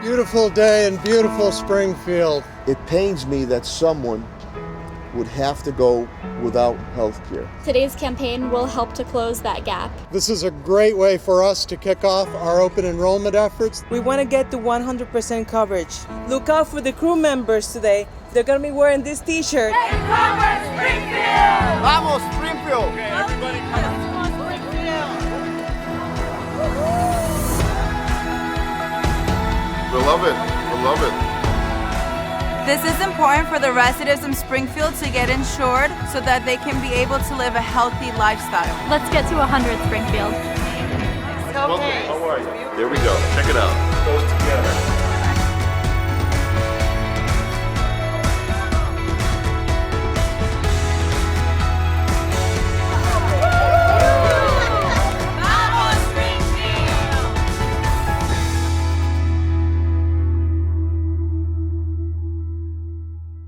Beautiful day in beautiful Springfield. It pains me that someone would have to go without health care. Today's campaign will help to close that gap. This is a great way for us to kick off our open enrollment efforts. We want to get to 100% coverage. Look out for the crew members today. They're going to be wearing this t-shirt. Hey, Congress, Springfield! Vamos, Springfield! Okay, everybody come. We love it. We love it. This is important for the residents of Springfield to get insured so that they can be able to live a healthy lifestyle. Let's get to 100, Springfield. Welcome. How are you? There we go. Check it out. Goes together.